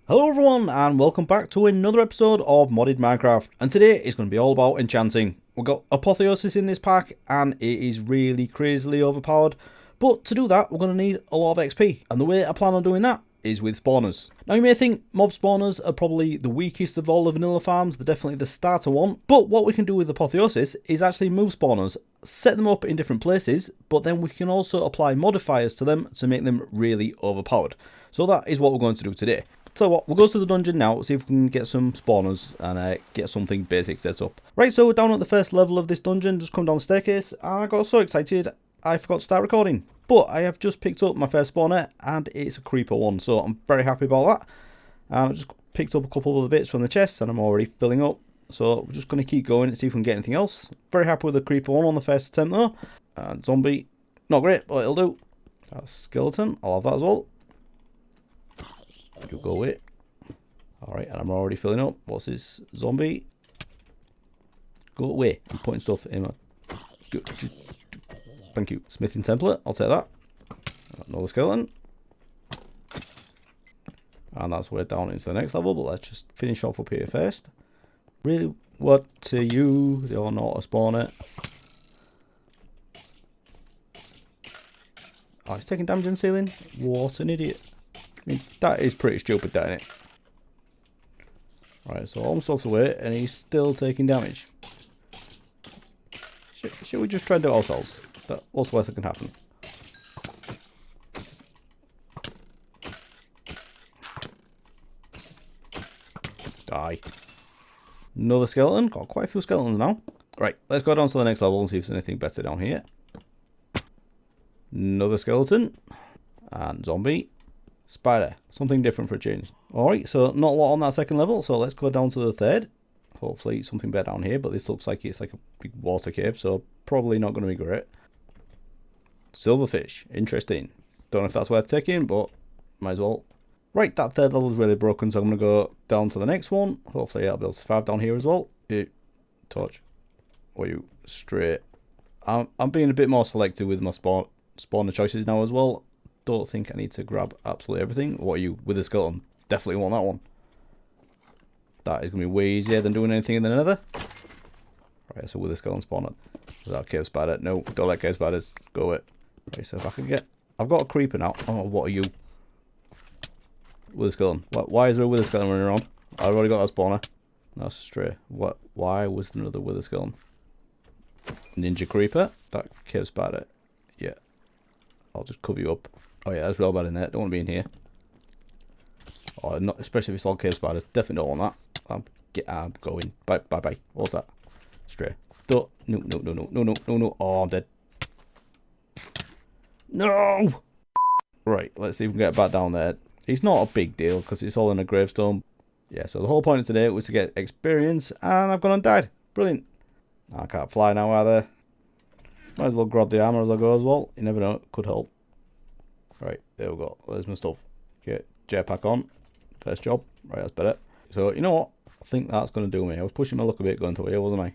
Hello everyone and welcome back to another episode of Modded Minecraft, and today is going to be all about enchanting. We've got Apotheosis in this pack and it is really crazily overpowered, but to do that we're going to need a lot of XP, and the way I plan on doing that is with spawners. Now you may think mob spawners are probably the weakest of all the vanilla farms, they're definitely the starter one, but what we can do with Apotheosis is actually move spawners, set them up in different places, but then we can also apply modifiers to them to make them really overpowered. So that is what we're going to do today. So what, we'll go to the dungeon now, see if we can get some spawners and get something basic set up. Right, so we're down at the first level of this dungeon, just come down the staircase, and I got so excited I forgot to start recording. But I have just picked up my first spawner, and it's a creeper one, so I'm very happy about that. And I've just picked up a couple of other bits from the chest, and I'm already filling up. So we're just going to keep going and see if we can get anything else. Very happy with the creeper one on the first attempt though. And zombie, not great, but it'll do. A skeleton, I'll have that as well. You go away. Alright, and I'm already filling up. What's this? Zombie. Go away. I'm putting stuff in my... Thank you. Smithing template, I'll take that. Another skeleton. And that's way down into the next level, but let's just finish off up here first. Really? What to you? You're not a spawner. Oh, he's taking damage in the ceiling? What an idiot. I mean, that is pretty stupid, that, isn't it? Right, so almost walks away, and he's still taking damage. Should we just try and do it ourselves? What's the worst that can happen? Die. Another skeleton. Got quite a few skeletons now. Right, let's go down to the next level and see if there's anything better down here. Another skeleton. And zombie. Spider. Something different for a change. Alright, so not a lot on that second level, so let's go down to the third. Hopefully something better down here, but this looks like it's like a big water cave, so probably not going to be great. Silverfish. Interesting. Don't know if that's worth taking, but might as well. Right, that third level is really broken, so I'm going to go down to the next one. Hopefully I'll be able to survive down here as well. Torch. Or you straight. I'm being a bit more selective with my spawner choices now as well. Don't think I need to grab absolutely everything. What are you? With a skeleton. Definitely want that one. That is going to be way easier than doing anything in the nether. Right, so with a skeleton spawner. Is that a cave spider? No, don't like cave spiders. Go away. Right, so if I can get... I've got a creeper now. Oh, what are you? With a skeleton. Why is there a wither skeleton running around? I've already got that spawner. That's stray. What? Why was there another wither skeleton? Ninja creeper. That cave spider. Yeah. I'll just cover you up. Oh yeah, that's real bad in there. Don't want to be in here. Oh, not especially if it's all cave spiders. Definitely don't want that. I'm going. Bye. What's that? Stray. Don't. No. Oh, I'm dead. No. Right. Let's see if we can get back down there. It's not a big deal because it's all in a gravestone. Yeah. So the whole point of today was to get experience, and I've gone and died. Brilliant. I can't fly now either. Might as well grab the armor as I go as well. You never know. Could help. Right, there we go. There's my stuff. Okay, jetpack on. First job. Right, that's better. So, you know what? I think that's going to do me. I was pushing my luck a bit going to here, wasn't I?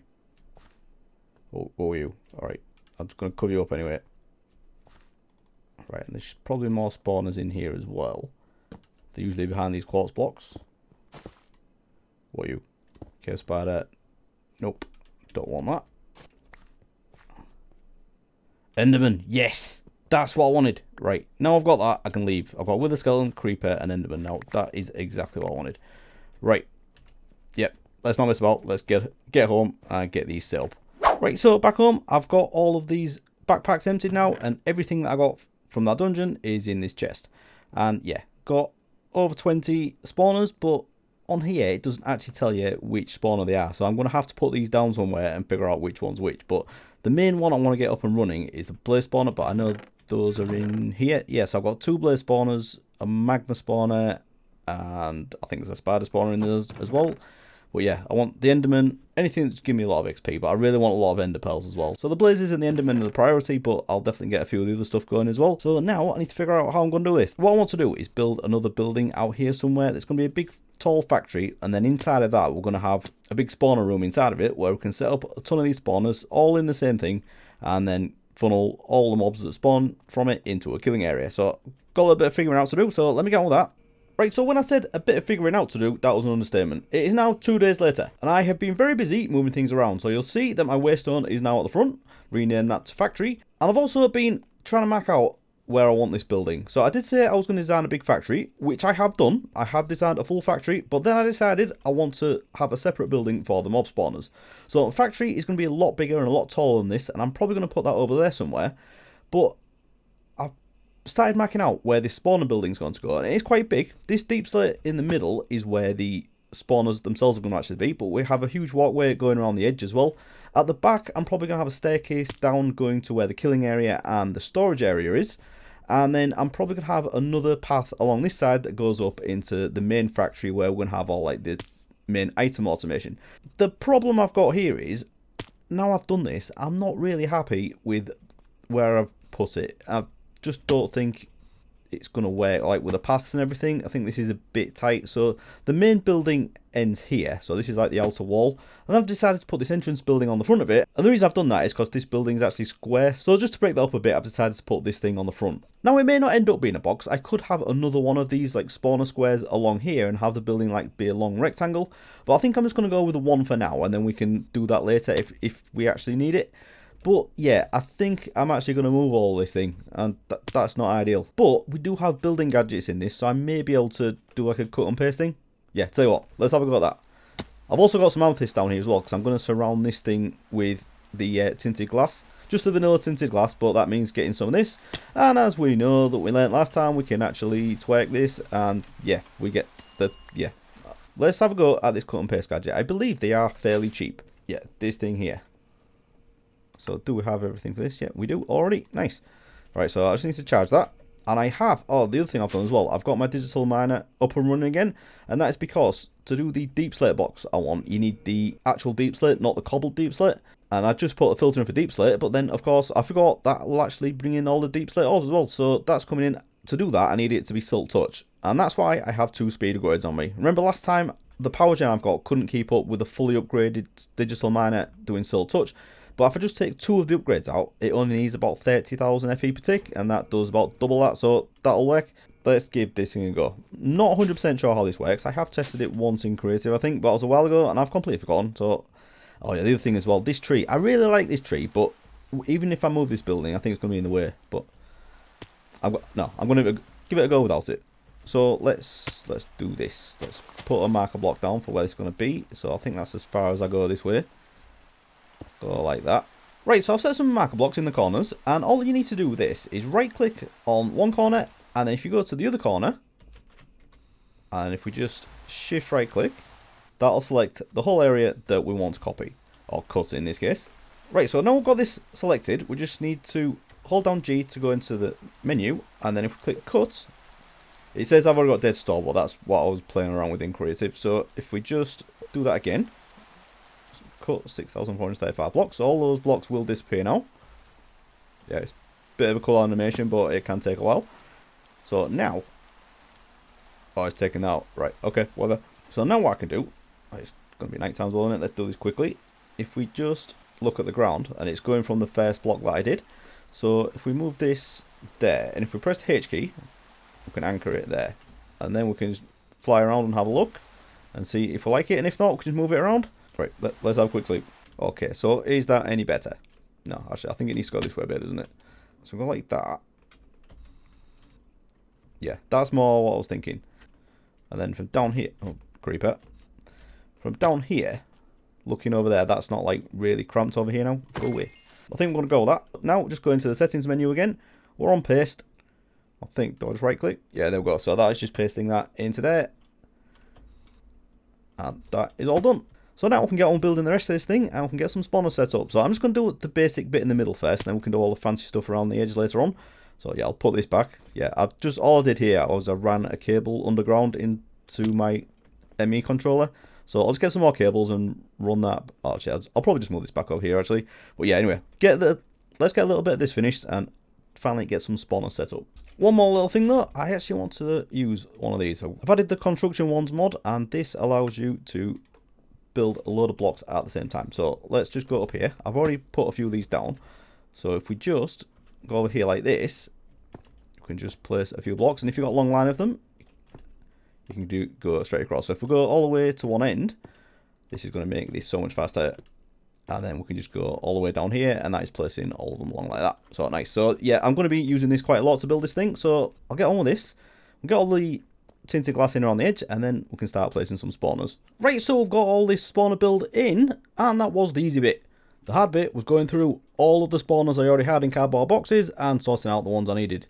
Oh, what were you? Alright, I'm just going to cover you up anyway. Right, and there's probably more spawners in here as well. They're usually behind these quartz blocks. What are you? Okay, spider. Nope. Don't want that. Enderman, yes! That's what I wanted. Right, now I've got that, I can leave. I've got wither skeleton, creeper, and enderman now. That is exactly what I wanted. Right. Yep, let's not mess about. Let's get home and get these set up. Right, so back home, I've got all of these backpacks emptied now, and everything that I got from that dungeon is in this chest. And yeah, got over 20 spawners, but on here it doesn't actually tell you which spawner they are. So I'm going to have to put these down somewhere and figure out which one's which. But the main one I want to get up and running is the blaze spawner, but I know those are in here. Yes, I've got 2 blaze spawners, a magma spawner, and I think there's a spider spawner in those as well. But yeah, I want the enderman, anything that's give me a lot of XP, but I really want a lot of ender pearls as well. So the blazes and the enderman are the priority, but I'll definitely get a few of the other stuff going as well. So now I need to figure out how I'm going to do this. What I want to do is build another building out here somewhere that's going to be a big tall factory, and then inside of that we're going to have a big spawner room inside of it where we can set up a ton of these spawners all in the same thing, and then funnel all the mobs that spawn from it into a killing area. So got a little bit of figuring out to do, so let me get on with that. Right, so when I said a bit of figuring out to do, that was an understatement. It is now 2 days later, and I have been very busy moving things around. So you'll see that my waystone is now at the front, rename that to factory. And I've also been trying to mark out where I want this building. So I did say I was going to design a big factory, which I have done. I have designed a full factory, but then I decided I want to have a separate building for the mob spawners. So a factory is going to be a lot bigger and a lot taller than this, and I'm probably going to put that over there somewhere. But I've started marking out where this spawner building is going to go, and it is quite big. This deep slate in the middle is where the spawners themselves are going to actually be, but we have a huge walkway going around the edge as well. At the back, I'm probably going to have a staircase down going to where the killing area and the storage area is. And then I'm probably going to have another path along this side that goes up into the main factory where we're going to have all like the main item automation. The problem I've got here is, now I've done this, I'm not really happy with where I've put it. I just don't think it's going to work, like with the paths and everything. I think this is a bit tight. So the main building ends here. So this is like the outer wall. And I've decided to put this entrance building on the front of it. And the reason I've done that is because this building is actually square. So just to break that up a bit, I've decided to put this thing on the front. Now it may not end up being a box. I could have another one of these like spawner squares along here and have the building like be a long rectangle. But I think I'm just going to go with the one for now. And then we can do that later if we actually need it. But yeah, I think I'm actually going to move all this thing, and that's not ideal. But we do have building gadgets in this, so I may be able to do like a cut and paste thing. Yeah, tell you what, let's have a go at that. I've also got some amethyst down here as well, because I'm going to surround this thing with the tinted glass. Just the vanilla tinted glass, but that means getting some of this. And as we know that we learnt last time, we can actually twerk this, and yeah, we get the, yeah. Let's have a go at this cut and paste gadget. I believe they are fairly cheap. Yeah, this thing here. So do we have everything for this? Yeah, we do already. Nice. Right, so I just need to charge that. And I have, oh, the other thing I've done as well, I've got my digital miner up and running again. And that is because to do the deep slate box I want, you need the actual deep slate, not the cobbled deep slate. And I just put a filter in for deep slate, but then, of course, I forgot that will actually bring in all the deep slate ores as well. So that's coming in. To do that, I need it to be silk touch. And that's why I have 2 speed upgrades on me. Remember last time, the power gen I've got couldn't keep up with a fully upgraded digital miner doing silk touch. But if I just take 2 of the upgrades out, it only needs about 30,000 FE per tick, and that does about double that, so that'll work. Let's give this thing a go. Not 100% sure how this works. I have tested it once in creative, I think, but it was a while ago, and I've completely forgotten. So, oh yeah, the other thing as well, this tree. I really like this tree, but even if I move this building, I think it's going to be in the way. But I'm going to give it a go without it. So let's do this. Let's put a marker block down for where it's going to be. So I think that's as far as I go this way. Go like that. Right, so I've set some marker blocks in the corners, and all you need to do with this is right click on one corner, and then if you go to the other corner, and if we just shift right click, that'll select the whole area that we want to copy, or cut in this case. Right, so now we've got this selected, we just need to hold down G to go into the menu, and then if we click cut, it says I've already got dead store, but that's what I was playing around with in creative. So if we just do that again, cut 6,435 blocks. So all those blocks will disappear now. Yeah, it's a bit of a cool animation, but it can take a while. So now, oh, it's taking that out. Right, okay, whatever. So now what I can do, it's going to be night time as well, isn't it? Let's do this quickly. If we just look at the ground, and it's going from the first block that I did. So if we move this there, and if we press the H key, we can anchor it there. And then we can just fly around and have a look, and see if we like it, and if not, we can just move it around. Right, let's have a quick sleep. Okay, so is that any better? No, actually, I think it needs to go this way a bit, doesn't it? So go like that. Yeah, that's more what I was thinking. And then from down here, oh, creeper. From down here, looking over there, that's not like really cramped over here now. Go away. I think we're going to go with that. Now, just go into the settings menu again. We're on paste. I think, do I just right click? Yeah, there we go. So that is just pasting that into there. And that is all done. So now we can get on building the rest of this thing, and we can get some spawners set up. So I'm just going to do the basic bit in the middle first, and then we can do all the fancy stuff around the edge later on. So yeah, I'll put this back. Yeah, all I did here was I ran a cable underground into my ME controller. So I'll just get some more cables and run that. Oh, actually, I'll probably just move this back over here actually. But yeah, anyway, let's get a little bit of this finished and finally get some spawners set up. One more little thing though, I actually want to use one of these. I've added the construction ones mod, and this allows you to build a load of blocks at the same time. So let's just go up here. I've already put a few of these down. So if we just go over here like this, you can just place a few blocks, and if you've got a long line of them, you can go straight across. So if we go all the way to one end, this is going to make this so much faster. And then we can just go all the way down here, and that is placing all of them along like that. So nice. So yeah, I'm going to be using this quite a lot to build this thing. So I'll get on with this. We'll get all the tinted glass in around the edge, and then we can start placing some spawners. Right, so we've got all this spawner build in, and that was the easy bit. The hard bit was going through all of the spawners I already had in cardboard boxes and sorting out the ones I needed.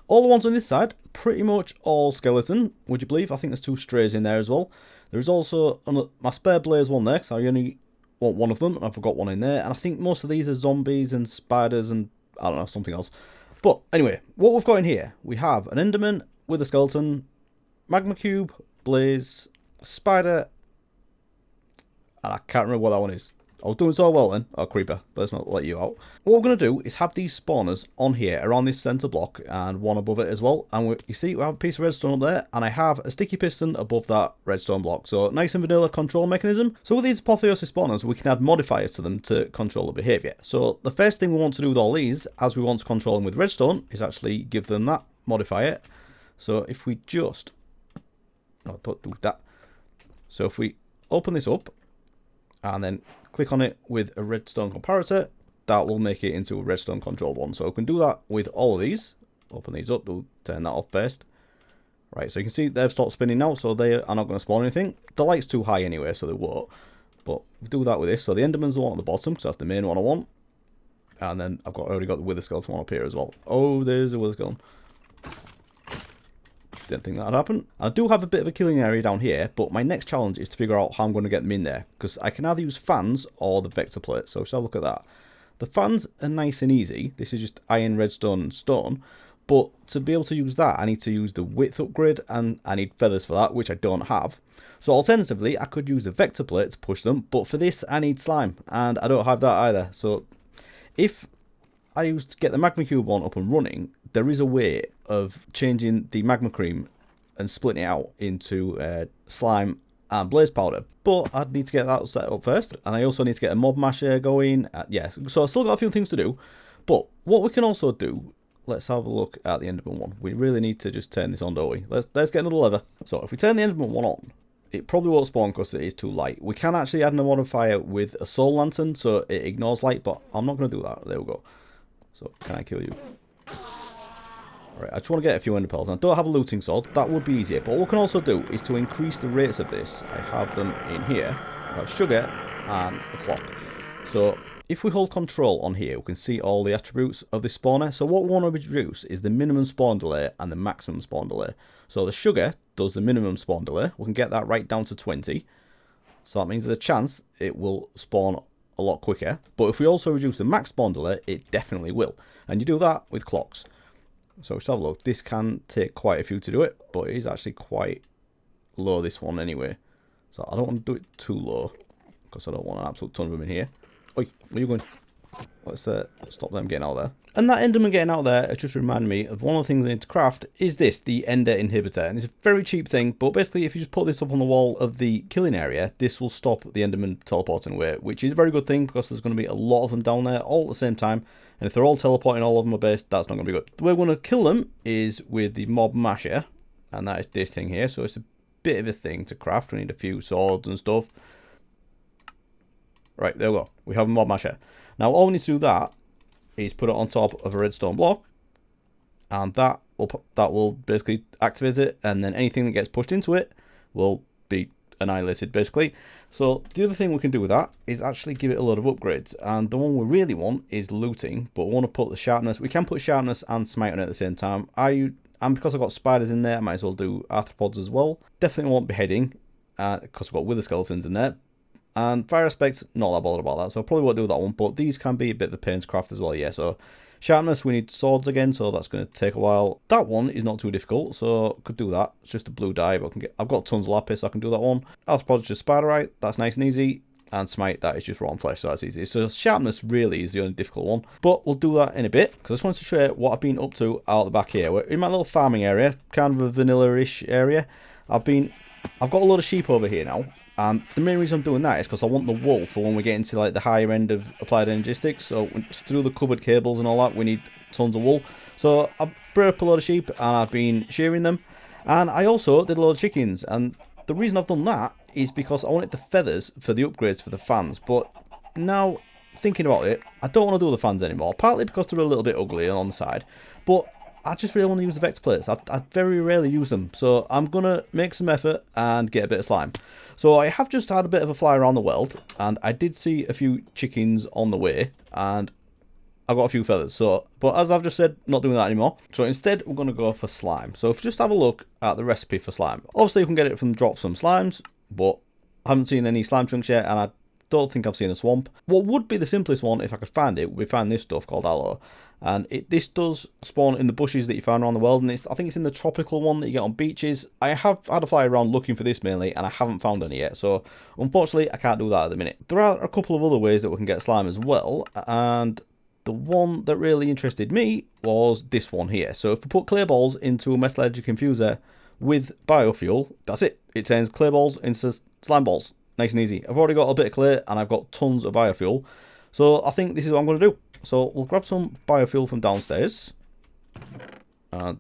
All the ones on this side, pretty much all skeleton, would you believe? I think there's 2 strays in there as well. There's also my spare blaze one there, because I only want one of them, and I forgot one in there. And I think most of these are zombies and spiders and, I don't know, something else. But anyway, what we've got in here, we have an enderman with a skeleton, magma cube, blaze, spider, and I can't remember what that one is. I was doing so well then. Oh, creeper. Let's not let you out. What we're going to do is have these spawners on here around this centre block and one above it as well. And you see, we have a piece of redstone up there, and I have a sticky piston above that redstone block. So nice and vanilla control mechanism. So with these Apotheosis spawners, we can add modifiers to them to control the behaviour. So the first thing we want to do with all these, as we want to control them with redstone, is actually give them that modifier. So if we just... Oh, don't do that. So if we open this up, and then click on it with a redstone comparator, that will make it into a redstone controlled one. So we can do that with all of these. Open these up, they'll turn that off first. Right, so you can see they've stopped spinning now, so they are not going to spawn anything. The light's too high anyway, so they won't. But we'll do that with this. So the Enderman's the one at the bottom, because that's the main one I want. And then I've already got the Wither Skeleton one up here as well. Oh, there's a Wither Skeleton. Didn't think that'd happen. I do have a bit of a killing area down here, but my next challenge is to figure out how I'm going to get them in there, because I can either use fans or the vector plate. So let's have a look at that. The fans are nice and easy. This is just iron, redstone, and stone. But to be able to use that, I need to use the width upgrade, and I need feathers for that, which I don't have. So alternatively, I could use the vector plate to push them, but for this, I need slime, and I don't have that either. So if I used to get the magma cube one up and running, there is a way of changing the magma cream and splitting it out into slime and blaze powder, but I'd need to get that set up first, and I also need to get a mob masher going. Yeah, so I've still got a few things to do, but what we can also do, let's have a look at the Enderman one. We really need to just turn this on, don't we? Let's get another lever. So if we turn the Enderman one on, it probably won't spawn because it is too light. We can actually add a modifier with a soul lantern, so it ignores light, but I'm not going to do that. There we go. So can I kill you? Right, I just want to get a few ender pearls. I don't have a looting sword. That would be easier. But what we can also do is to increase the rates of this. I have them in here. I have sugar and a clock. So if we hold control on here, we can see all the attributes of this spawner. So what we want to reduce is the minimum spawn delay and the maximum spawn delay. So the sugar does the minimum spawn delay. We can get that right down to 20. So that means there's a chance it will spawn a lot quicker. But if we also reduce the max spawn delay, it definitely will. And you do that with clocks. So let's have a look. This can take quite a few to do it, but it is actually quite low, this one anyway. So I don't want to do it too low, because I don't want an absolute ton of them in here. Oi, where are you going? Let's stop them getting out there. And that Enderman getting out there has just reminded me of one of the things I need to craft is this, the Ender Inhibitor. And it's a very cheap thing, but basically if you just put this up on the wall of the killing area, this will stop the Enderman teleporting away, which is a very good thing because there's going to be a lot of them down there all at the same time. And if they're all teleporting all over my base, that's not going to be good. The way we're going to kill them is with the mob masher, and that is this thing here. So it's a bit of a thing to craft. We need a few swords and stuff. Right, there we go. We have a mob masher. Now all we need to do that is put it on top of a redstone block, and that will basically activate it, and then anything that gets pushed into it will be annihilated basically. So the other thing we can do with that is actually give it a load of upgrades, and the one we really want is looting, but we want to put the sharpness. We can put sharpness and smite on it at the same time. And because I've got spiders in there, I might as well do arthropods as well. Definitely want beheading because I've got wither skeletons in there. And fire aspects, not that bothered about that, so I probably won't do that one, but these can be a bit of a pain to craft as well, yeah. So sharpness, we need swords again, so that's going to take a while. That one is not too difficult, so I could do that. It's just a blue dye, but I've got tons of lapis, so I can do that one. Arthropod's just spiderite, that's nice and easy. And smite, that is just rotten flesh, so that's easy. So sharpness really is the only difficult one, but we'll do that in a bit, because I just wanted to show you what I've been up to out the back here. We're in my little farming area, kind of a vanilla-ish area. I've got a lot of sheep over here now. And the main reason I'm doing that is because I want the wool for when we get into like the higher end of applied energistics. So to do the covered cables and all that, we need tons of wool. So I've bred up a lot of sheep and I've been shearing them. And I also did a lot of chickens, and the reason I've done that is because I wanted the feathers for the upgrades for the fans, but now thinking about it, I don't want to do the fans anymore, partly because they're a little bit ugly on the side, but I just really want to use the vex plates. I very rarely use them, so I'm going to make some effort and get a bit of slime. So I have just had a bit of a fly around the world, and I did see a few chickens on the way, and I got a few feathers. So, but as I've just said, not doing that anymore. So instead, we're going to go for slime. So if you just have a look at the recipe for slime. Obviously, you can get it from drops from slimes, but I haven't seen any slime chunks yet, and I don't think I've seen a swamp. What would be the simplest one, if I could find it, would be find this stuff called aloe. And this does spawn in the bushes that you find around the world, and I think it's in the tropical one that you get on beaches. I have had a fly around looking for this mainly, and I haven't found any yet, so unfortunately I can't do that at the minute. There are a couple of other ways that we can get slime as well, and the one that really interested me was this one here. So if we put clay balls into a metallurgic infuser with biofuel, that's it. It turns clay balls into slime balls. Nice and easy. I've already got a bit of clay and I've got tons of biofuel. So I think this is what I'm going to do. So we'll grab some biofuel from downstairs.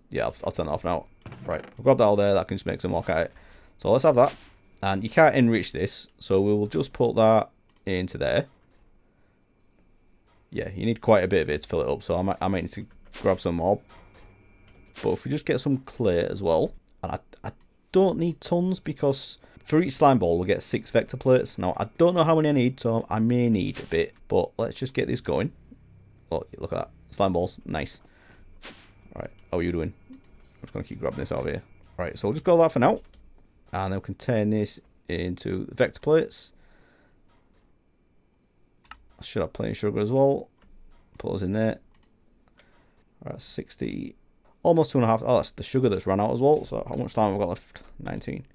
Yeah, I'll turn it off now. Right, we'll grab that out there. That can just make some more kite. So let's have that. And you can't enrich this. So we will just put that into there. Yeah, you need quite a bit of it to fill it up. So I might need to grab some more. But if we just get some clay as well. And I don't need tons because for each slime ball we'll get 6 vector plates. Now, I don't know how many I need, so I may need a bit. But let's just get this going. Oh, look at that. Slime balls. Nice. Alright, how are you doing? I'm just going to keep grabbing this out of here. Alright, so we'll just go that for now. And then we can turn this into the vector plates. I should have plenty of sugar as well. Put those in there. Alright, 60. Almost 2.5. Oh, that's the sugar that's run out as well. So how much time have I got left? 19.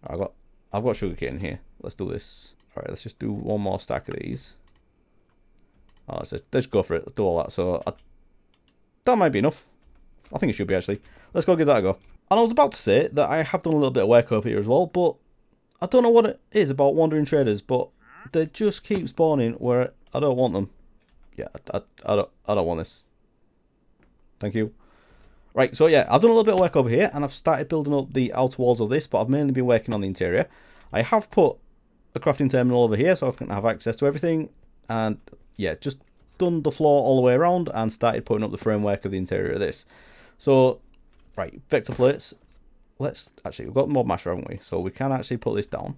I've got sugar cane here. Let's do this. Alright, let's just do one more stack of these. Oh, let's go for it. Let's do all that. So that might be enough. I think it should be actually. Let's go give that a go. And I was about to say that I have done a little bit of work over here as well, but I don't know what it is about wandering traders, but they just keep spawning where I don't want them. Yeah, I don't want this. Thank you. Right, so yeah, I've done a little bit of work over here, and I've started building up the outer walls of this, but I've mainly been working on the interior. I have put a crafting terminal over here, so I can have access to everything, and yeah, just done the floor all the way around, and started putting up the framework of the interior of this. So, right, vector plates. Let's, actually, we've got the mod masher, haven't we? So we can actually put this down.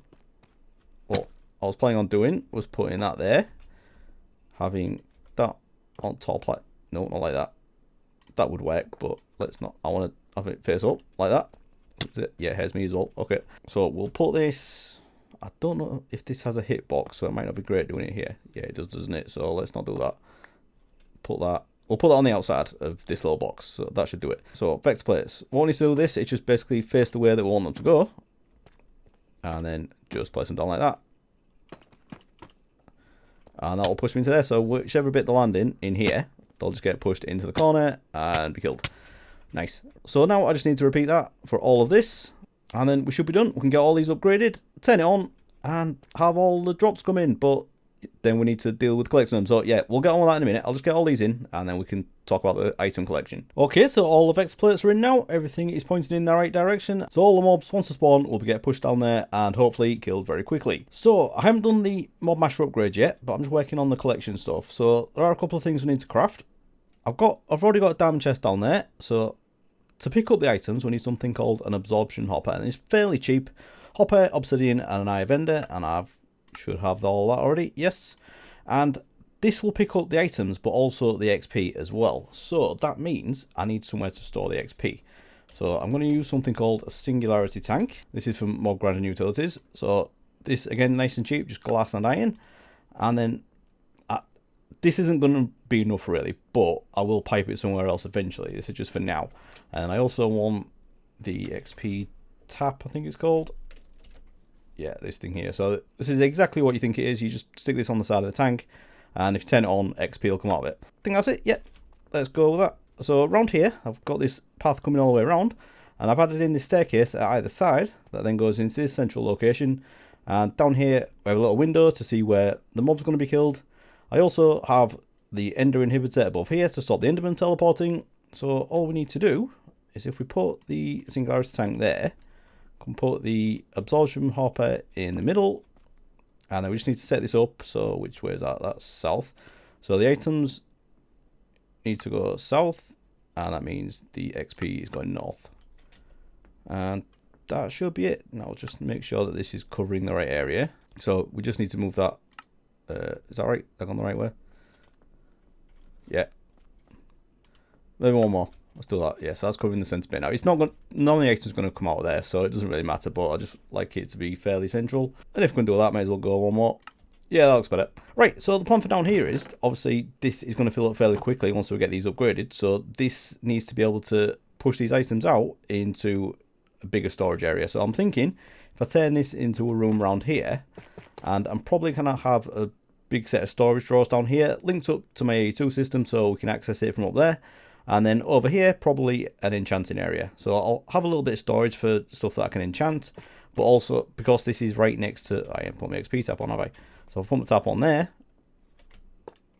What I was planning on doing was putting that there. Having that on top, like, no, not like that. That would work, but let's not. I want to have it face up like that. Is it? Yeah, here's me as well. Okay, so we'll put this. I don't know if this has a hitbox, so it might not be great doing it here. Yeah, it does, doesn't it? So let's not do that. Put that. We'll put that on the outside of this little box, so that should do it. So vector plates. What we need to do with this, it's just basically face the way that we want them to go, and then just place them down like that, and that will push them into there. So whichever bit they land in here, they'll just get pushed into the corner and be killed. Nice. So now I just need to repeat that for all of this, and then we should be done. We can get all these upgraded, turn it on, and have all the drops come in. But then we need to deal with collecting them. So yeah, we'll get on with that in a minute. I'll just get all these in, and then we can talk about the item collection. Okay, so all the vector plates are in now. Everything is pointing in the right direction. So all the mobs, once they spawn, will get pushed down there and hopefully killed very quickly. So I haven't done the mob masher upgrade yet, but I'm just working on the collection stuff. So there are a couple of things we need to craft. I've already got a diamond chest down there. So to pick up the items, we need something called an absorption hopper, and it's fairly cheap. Hopper, obsidian, and an eye of ender, and I should have all that already. Yes, and this will pick up the items, but also the XP as well. So that means I need somewhere to store the XP. So I'm going to use something called a singularity tank. This is from Mod Grinding Utilities. So this, again, nice and cheap, just glass and iron. And then this isn't going to be enough really, but I will pipe it somewhere else eventually. This is just for now. And I also want the XP tap, I think it's called. Yeah, this thing here. So this is exactly what you think it is. You just stick this on the side of the tank, and if you turn it on, XP will come out of it. I think that's it. Yep, let's go with that. So around here, I've got this path coming all the way around, and I've added in this staircase at either side that then goes into this central location. And down here, we have a little window to see where the mob's going to be killed. I also have the ender inhibitor above here to stop the enderman teleporting. So all we need to do is if we put the singularity tank there, can put the absorption hopper in the middle, and then we just need to set this up. So which way is that? That's south. So the items need to go south, and that means the XP is going north. And that should be it. Now just make sure that this is covering the right area. So we just need to move that. Is that right? I've gone the right way? Yeah. Maybe one more. Let's do that. Yes, that's covering the centre bit now. It's not going. None of the items going to come out of there, so it doesn't really matter. But I just like it to be fairly central. And if we can do that, may as well go one more. Yeah, that looks better. Right. So the plan for down here is obviously this is going to fill up fairly quickly once we get these upgraded. So this needs to be able to push these items out into a bigger storage area. So I'm thinking if I turn this into a room around here, and I'm probably going to have a big set of storage drawers down here linked up to my A2 system so we can access it from up there. And then over here, probably an enchanting area. So I'll have a little bit of storage for stuff that I can enchant. But also, because this is right next to... I haven't put my XP tap on, have I? So I'll put my tap on there.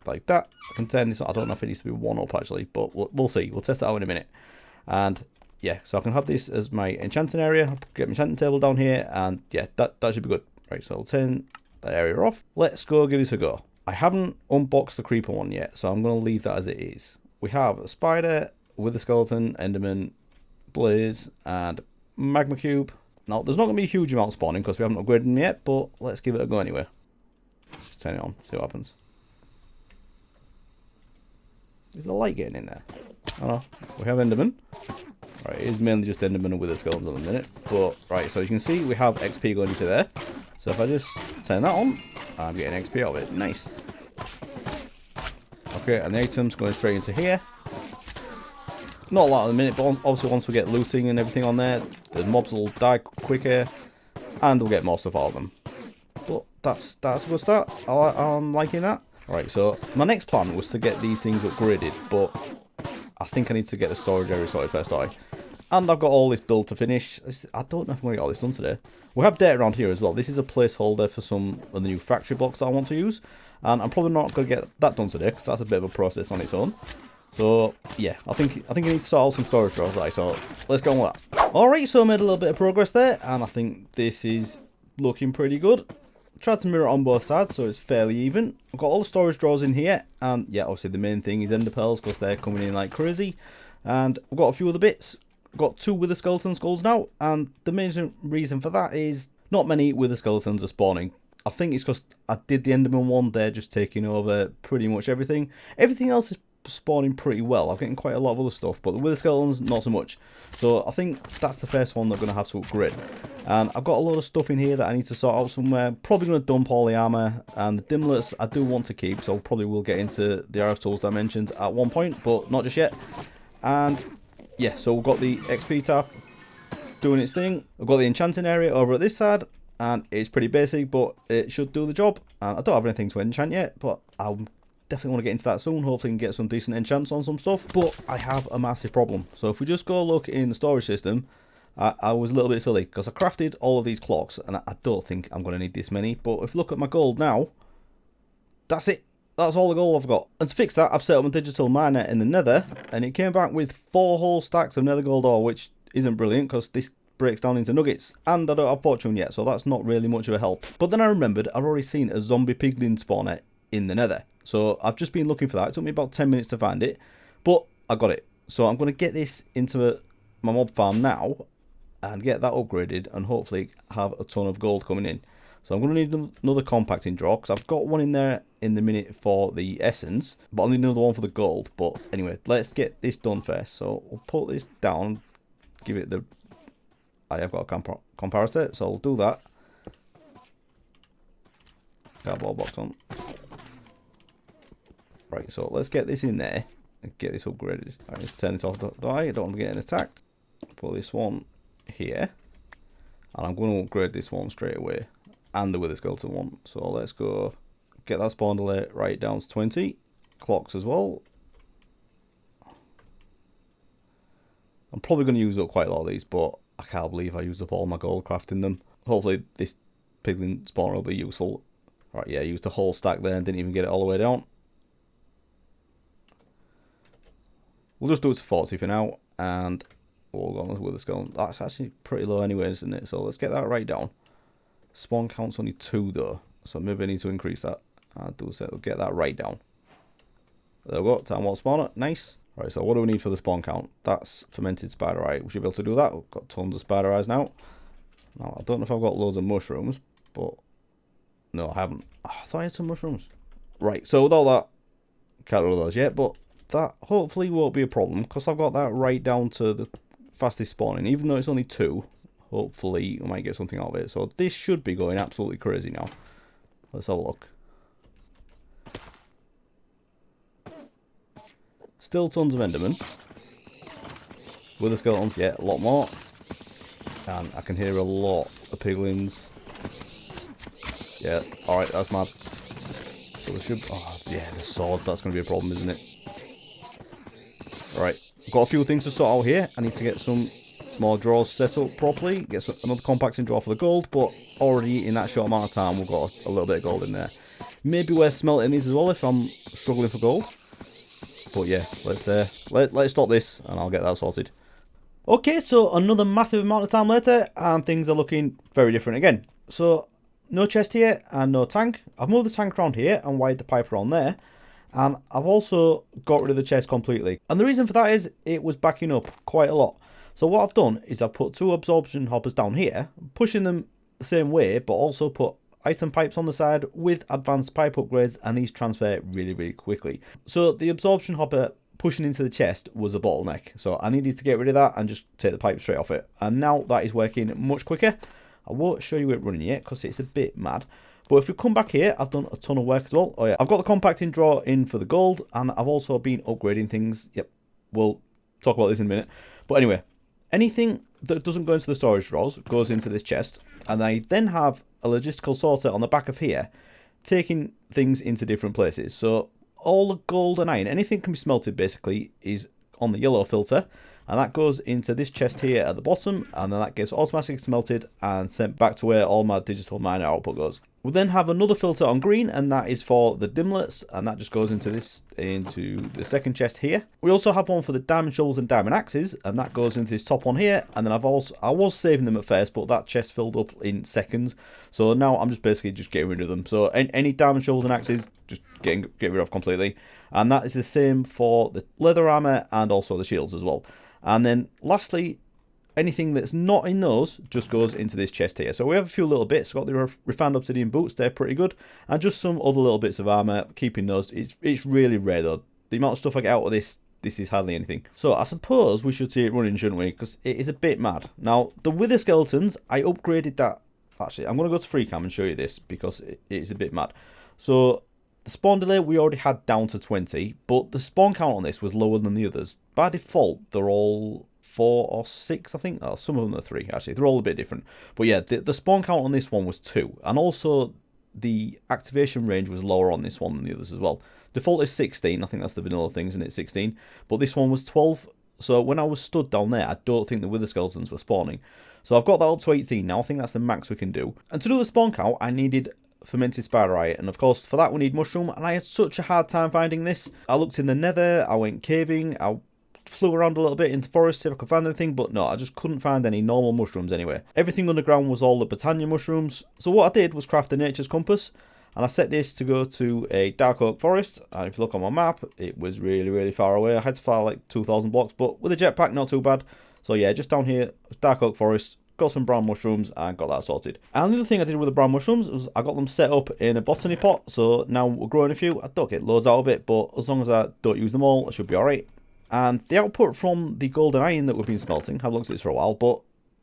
Like that. I can turn this on. I don't know if it needs to be one up, actually. But we'll see. We'll test that out in a minute. And yeah, so I can have this as my enchanting area. I'll get my enchanting table down here. And yeah, that should be good. Right, so I'll turn that area off. Let's go give this a go. I haven't unboxed the creeper one yet, so I'm going to leave that as it is. We have a spider with a skeleton, enderman, blaze, and magma cube. Now, there's not going to be a huge amount spawning because we haven't upgraded them yet, but let's give it a go anyway. Let's just turn it on, see what happens. Is the light getting in there? Oh no, we have enderman. Right, it is mainly just enderman with a skeleton at the minute. But, right, so you can see we have XP going into there. So if I just turn that on, I'm getting XP out of it. Nice. Okay, and the items going straight into here. Not a lot at the minute, but obviously once we get looting and everything on there, the mobs will die quicker, and we'll get more stuff out of them. But that's a good start. I'm liking that. Alright, so my next plan was to get these things upgraded, but I think I need to get the storage area sorted first, don't I? And I've got all this build to finish. I don't know if I'm going to get all this done today. We have dirt around here as well. This is a placeholder for some of the new factory blocks that I want to use. And I'm probably not going to get that done today because that's a bit of a process on its own. So, yeah, I think I need to sort out some storage drawers, right? So, let's go on with that. Alright, so I made a little bit of progress there. And I think this is looking pretty good. Tried to mirror it on both sides so it's fairly even. I've got all the storage drawers in here. And, yeah, obviously the main thing is ender pearls because they're coming in like crazy. And I've got a few other bits. Got 2 wither skeleton skulls now, and the main reason for that is not many wither skeletons are spawning. I think it's because I did the enderman one, they're just taking over pretty much everything. Everything else is spawning pretty well. I'm getting quite a lot of other stuff, but the wither skeletons, not so much. So I think that's the first one they're going to have to upgrade. And I've got a lot of stuff in here that I need to sort out somewhere. Probably going to dump all the armor, and the dimlets I do want to keep, so I probably will get into the RF tools dimensions at one point, but not just yet. And yeah, so we've got the XP tab doing its thing. We've got the enchanting area over at this side, and it's pretty basic, but it should do the job. And I don't have anything to enchant yet, but I definitely want to get into that soon. Hopefully I can get some decent enchants on some stuff. But I have a massive problem. So if we just go look in the storage system, I was a little bit silly because I crafted all of these clocks, and I don't think I'm going to need this many. But if you look at my gold now, that's it. That's all the gold I've got. And to fix that, I've set up a digital miner in the nether, and it came back with 4 whole stacks of nether gold ore, which isn't brilliant because this breaks down into nuggets. And I don't have fortune yet, so that's not really much of a help. But then I remembered I've already seen a zombie piglin spawner in the nether. So I've just been looking for that. It took me about 10 minutes to find it, but I got it. So I'm going to get this into my mob farm now and get that upgraded and hopefully have a ton of gold coming in. So I'm going to need another compacting drawer because I've got one in there in the minute for the essence, but I'll need another one for the gold. But anyway, let's get this done first. So we'll put this down, give it the... I have got a comparator, so I'll do that. Cardboard box on. Right, so let's get this in there and get this upgraded. Alright, let's turn this off. I don't want to get attacked. Put this one here, and I'm going to upgrade this one straight away. And the wither skeleton one. So let's go get that spawn delay right down to 20. Clocks as well. I'm probably going to use up quite a lot of these, but I can't believe I used up all my gold crafting them. Hopefully this piglin spawner will be useful. Right, yeah, I used a whole stack there and didn't even get it all the way down. We'll just do it to 40 for now, and Oh, we're going with the skeleton. That's actually pretty low anyway, isn't it? So let's get that right down. Spawn count's only 2 though, so maybe I need to increase that. I'll do so. We'll get that right down. There we go. Time warp spawner. Nice. Right, so what do we need for the spawn count? That's fermented spider eye. We should be able to do that. We've got tons of spider eyes now. Now, I don't know if I've got loads of mushrooms, but no, I haven't. Oh, I thought I had some mushrooms. Right, so with all that, can't do those yet, but that hopefully won't be a problem because I've got that right down to the fastest spawning. Even though it's only 2, hopefully we might get something out of it. So this should be going absolutely crazy now. Let's have a look. Still tons of endermen. With the skeletons, yeah, a lot more. And I can hear a lot of piglins. Yeah, alright, that's mad. So there should... Oh, yeah, the swords, that's going to be a problem, isn't it? Right, got a few things to sort out here. I need to get some more drawers set up properly. Get another compacting drawer for the gold, but already in that short amount of time, we've got a little bit of gold in there. Maybe worth smelting these as well if I'm struggling for gold. But yeah, let's stop this and I'll get that sorted. Okay, so another massive amount of time later and things are looking very different again. So no chest here and no tank. I've moved the tank around here and wired the pipe around there. And I've also got rid of the chest completely. And the reason for that is it was backing up quite a lot. So what I've done is I've put 2 absorption hoppers down here, pushing them the same way, but also put item pipes on the side with advanced pipe upgrades, and these transfer really, really quickly. So the absorption hopper pushing into the chest was a bottleneck. So I needed to get rid of that and just take the pipe straight off it. And now that is working much quicker. I won't show you it running yet because it's a bit mad. But if we come back here, I've done a ton of work as well. Oh yeah, I've got the compacting drawer in for the gold, and I've also been upgrading things. Yep, we'll talk about this in a minute. But anyway, anything that doesn't go into the storage drawers goes into this chest, and I then have a logistical sorter on the back of here, taking things into different places. So all the gold and iron, anything can be smelted basically, is on the yellow filter, and that goes into this chest here at the bottom, and then that gets automatically smelted and sent back to where all my digital miner output goes. We then have another filter on green, and that is for the dimlets, and that just goes into the second chest here. We also have one for the diamond shovels and diamond axes, and that goes into this top one here. And then I was saving them at first, but that chest filled up in seconds, so now I'm just basically getting rid of them. So any diamond shovels and axes, just get rid of completely. And that is the same for the leather armor and also the shields as well. And then lastly, anything that's not in those just goes into this chest here. So we have a few little bits. Got the refined obsidian boots, they're pretty good. And just some other little bits of armor, keeping those. It's really rare though. The amount of stuff I get out of this is hardly anything. So I suppose we should see it running, shouldn't we? Because it is a bit mad. Now, the wither skeletons, I upgraded that. Actually, I'm going to go to free cam and show you this because it is a bit mad. So the spawn delay we already had down to 20, but the spawn count on this was lower than the others. By default, they're all 4 or 6, I think. Oh, some of them are 3, actually. They're all a bit different. But yeah, the spawn count on this one was 2. And also, the activation range was lower on this one than the others as well. Default is 16. I think that's the vanilla thing, isn't it? 16. But this one was 12. So when I was stood down there, I don't think the wither skeletons were spawning. So I've got that up to 18 now. I think that's the max we can do. And to do the spawn count, I needed fermented spider eye, and of course for that we need mushroom, and I had such a hard time finding this. I looked in the nether, I went caving, I flew around a little bit in the forest, see if I could find anything, but no, I just couldn't find any normal mushrooms anywhere. Everything underground was all the Botania mushrooms. So what I did was craft the nature's compass, and I set this to go to a dark oak forest, and if you look on my map, it was really, really far away. I had to fly like 2,000 blocks, but with a jetpack, not too bad. So yeah, just down here, dark oak forest, got some brown mushrooms and got that sorted. And the other thing I did with the brown mushrooms was I got them set up in a botany pot, so now we're growing a few. I don't get loads out of it, but as long as I don't use them all, I should be alright. And the output from the golden iron that we've been smelting, I've looked at this for a while, but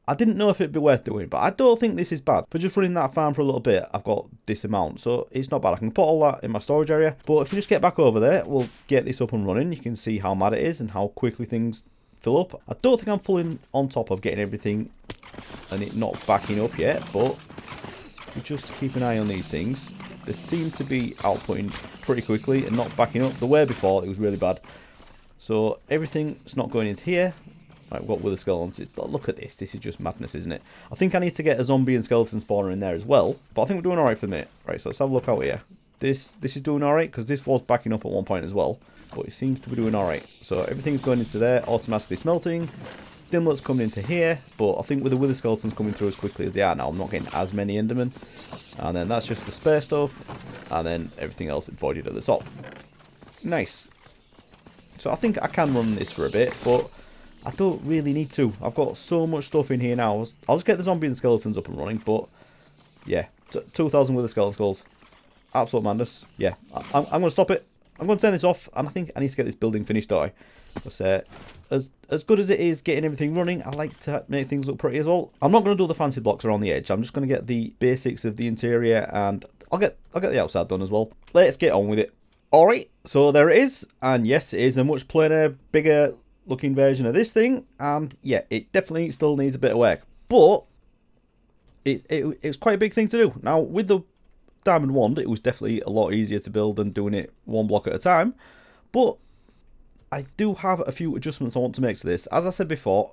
I didn't know if it'd be worth doing, but I don't think this is bad. For just running that farm for a little bit, I've got this amount, so it's not bad. I can put all that in my storage area, but if we just get back over there, we'll get this up and running. You can see how mad it is and how quickly things fill up. I don't think I'm fully on top of getting everything and it not backing up yet, but just keep an eye on these things. They seem to be outputting pretty quickly and not backing up. The way before, it was really bad. So everything's not going into here. Right, we've got wither skeletons. Look at this. This is just madness, isn't it? I think I need to get a zombie and skeleton spawner in there as well, but I think we're doing alright for the minute. Right, so let's have a look out here. This is doing alright, because this was backing up at one point as well, but it seems to be doing alright. So everything's going into there, automatically smelting. Dimlet's coming into here, but I think with the wither skeletons coming through as quickly as they are now, I'm not getting as many Endermen. And then that's just the spare stuff, and then everything else voided at the top. Nice. So I think I can run this for a bit, but I don't really need to. I've got so much stuff in here now. I'll just get the zombie and the skeletons up and running, but yeah, 2,000 wither skeleton skulls. Absolute madness. Yeah, I'm going to stop it. I'm going to turn this off, and I think I need to get this building finished, don't I? Because as good as it is getting everything running, I like to make things look pretty as well. I'm not going to do the fancy blocks around the edge. I'm just going to get the basics of the interior, and I'll get the outside done as well. Let's get on with it. Alright, so there it is, and yes, it is a much plainer, bigger looking version of this thing, and yeah, it definitely still needs a bit of work, but it's quite a big thing to do. Now, with the diamond wand, it was definitely a lot easier to build than doing it one block at a time, but I do have a few adjustments I want to make to this. As I said before,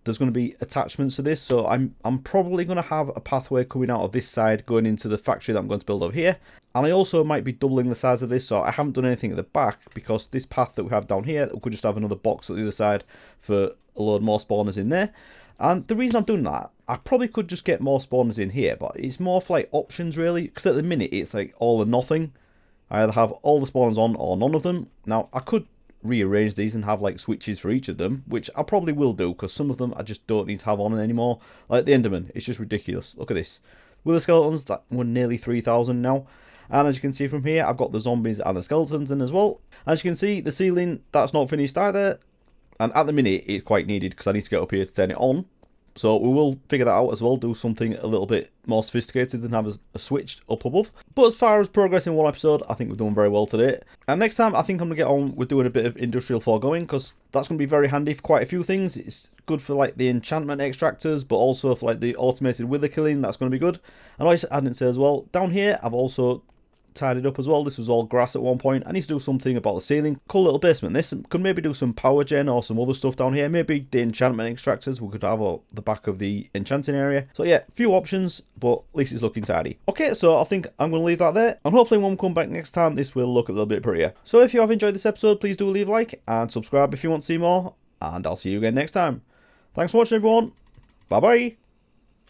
there's going to be attachments to this, so I'm probably going to have a pathway coming out of this side going into the factory that I'm going to build over here, and I also might be doubling the size of this, so I haven't done anything at the back, because this path that we have down here, we could just have another box at the other side for a load more spawners in there. And the reason I'm doing that, I probably could just get more spawners in here, but it's more for like options really, because at the minute it's like all or nothing. I either have all the spawners on or none of them. Now I could rearrange these and have like switches for each of them, which I probably will do, because some of them I just don't need to have on anymore. Like the Enderman, it's just ridiculous. Look at this. With the skeletons, that we're nearly 3,000 now. And as you can see from here, I've got the zombies and the skeletons in as well. As you can see, the ceiling, that's not finished either. And at the minute, it's quite needed because I need to get up here to turn it on. So we will figure that out as well, do something a little bit more sophisticated than have a switch up above. But as far as progress in one episode, I think we've done very well today. And next time, I think I'm going to get on with doing a bit of industrial foregoing, because that's going to be very handy for quite a few things. It's good for like the enchantment extractors, but also for like the automated wither killing, that's going to be good. And I didn't say as well, down here, I've also tidied up as well. This was all grass at one point. I need to do something about the ceiling. Cool little basement this. Could maybe do some power gen or some other stuff down here. Maybe the enchantment extractors we could have at the back of the enchanting area. So yeah, few options, but at least it's looking tidy. Okay, so I think I'm going to leave that there, and hopefully when we come back next time this will look a little bit prettier. So if you have enjoyed this episode, please do leave a like and subscribe if you want to see more, and I'll see you again next time. Thanks for watching everyone. Bye bye.